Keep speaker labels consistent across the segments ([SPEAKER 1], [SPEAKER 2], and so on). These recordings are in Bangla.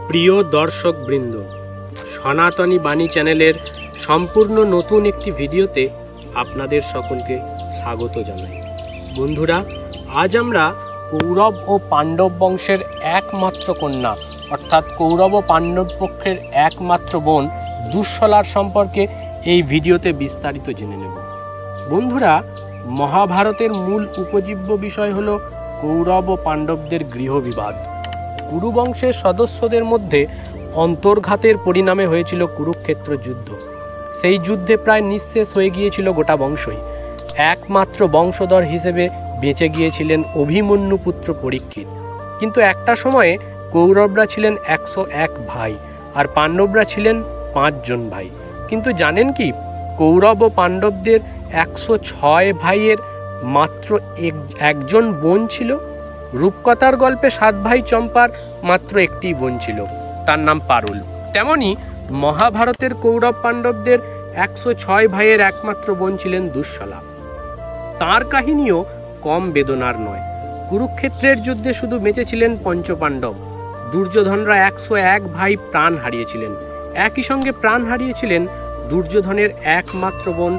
[SPEAKER 1] প্রিয় দর্শকবৃন্দ, সনাতনী বাণী চ্যানেলের সম্পূর্ণ নতুন একটি ভিডিওতে আপনাদের সকলকে স্বাগত জানাই। বন্ধুরা, আজ আমরা কৌরব ও পাণ্ডব বংশের একমাত্র কন্যা অর্থাৎ কৌরব ও পাণ্ডব পক্ষের একমাত্র বোন দুঃশলার সম্পর্কে এই ভিডিওতে বিস্তারিত জেনে নেব। বন্ধুরা, মহাভারতের মূল উপজীব্য বিষয় হলো কৌরব ও পাণ্ডবদের গৃহবিবাদ। কুরুবংশের সদস্যদের মধ্যে অন্তর্ঘাতের পরিণামে হয়েছিল কুরুক্ষেত্র যুদ্ধ। সেই যুদ্ধে প্রায় নিঃশেষ হয়ে গিয়েছিল গোটা বংশই। একমাত্র বংশধর হিসেবে বেঁচে গিয়েছিলেন অভিমন্যু পুত্র পরীক্ষিত। কিন্তু একটা সময়ে কৌরবরা ছিলেন 101 ভাই আর পাণ্ডবরা ছিলেন 5 জন ভাই। কিন্তু জানেন কি, কৌরব ও পাণ্ডবদের 106 ভাইয়ের মাত্র একজন বোন ছিল। রূপকথার গল্পে 7 ভাই চম্পার মাত্র একটি বোন ছিল, তার নাম পারুল। তেমনি মহাভারতের কৌরব পাণ্ডবদের 106 ভাইয়ের একমাত্র বোন ছিলেন দুঃশলা। তার কাহিনীও কম বেদনার নয়। কুরুক্ষেত্রের যুদ্ধে শুধু বেঁচেছিলেন পঞ্চপাণ্ডব। দুর্যোধনরা 101 ভাই প্রাণ হারিয়েছিলেন। একই সঙ্গে প্রাণ হারিয়েছিলেন দুর্যোধনের একমাত্র বোন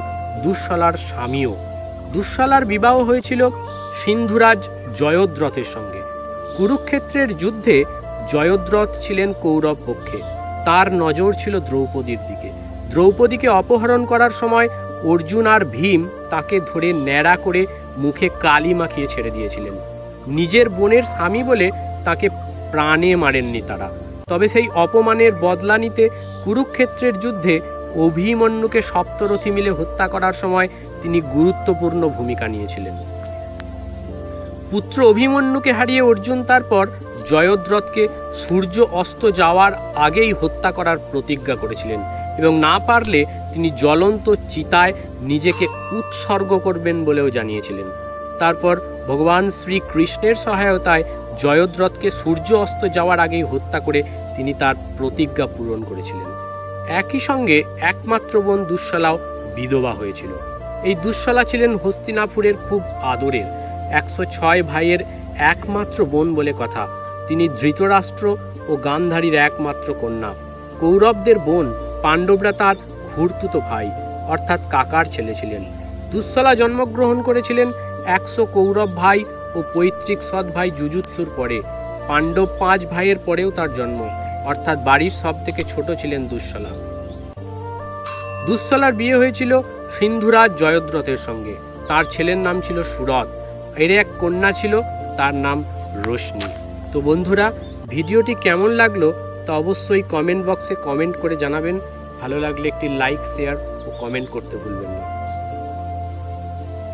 [SPEAKER 1] দুঃশলার স্বামীও। দুঃশলার বিবাহ হয়েছিল সিন্ধুরাজ জয়দ্রথের সঙ্গে। কুরুক্ষেত্রের যুদ্ধে জয়দ্রথ ছিলেন কৌরব পক্ষে। তার নজর ছিল দ্রৌপদীর দিকে। দ্রৌপদীকে অপহরণ করার সময় অর্জুন আর ভীম তাকে ধরে ন্যাড়া করে মুখে কালি মাখিয়ে ছেড়ে দিয়েছিলেন। নিজের বোনের স্বামী বলে তাকে প্রাণে মারেননি তারা। তবে সেই অপমানের বদলা নিতে কুরুক্ষেত্রের যুদ্ধে অভিমন্যুকে সপ্তরথী মিলে হত্যা করার সময় তিনি গুরুত্বপূর্ণ ভূমিকা নিয়েছিলেন। পুত্র অভিমন্যুকে হারিয়ে অর্জুন তারপর জয়দ্রথকে সূর্য অস্ত যাওয়ার আগেই হত্যা করার প্রতিজ্ঞা করেছিলেন এবং না পারলে তিনি জ্বলন্ত চিতায় নিজেকে উৎসর্গ করবেন বলেও জানিয়েছিলেন। তারপর ভগবান শ্রীকৃষ্ণের সহায়তায় জয়দ্রথকে সূর্য অস্ত যাওয়ার আগেই হত্যা করে তিনি তার প্রতিজ্ঞা পূরণ করেছিলেন। একই সঙ্গে একমাত্র বোন দুঃশলাও বিধবা হয়েছিল। এই দুঃশলা ছিলেন হস্তিনাপুরের খুব আদরের 106 ভাইয়ের একমাত্র বোন বলে কথা। তিনি ধৃতরাষ্ট্র ও গান্ধারীর একমাত্র কন্যা। কৌরবদের বোন পাণ্ডবরা তার খুড়তুতো ভাই অর্থাৎ কাকার ছেলে ছিলেন। দুঃশলা জন্মগ্রহণ করেছিলেন 100 কৌরব ভাই ও 35 সৎ ভাই যুযুৎসুর পরে। পাণ্ডব 5 ভাইয়ের পরেও তার জন্ম, অর্থাৎ বাড়ির সব থেকে ছোট ছিলেন দুঃশলা। দুঃশলার বিয়ে হয়েছিল সিন্ধুরাজ জয়দ্রথের সঙ্গে। তার ছেলের নাম ছিল সুরথ। এর এক কন্যা ছিল, তার নাম রোশনি। তো বন্ধুরা, ভিডিওটি কেমন লাগলো তা অবশ্যই কমেন্ট বক্সে কমেন্ট করে জানাবেন। ভালো লাগলে একটি লাইক, শেয়ার ও কমেন্ট করতে ভুলবেন না।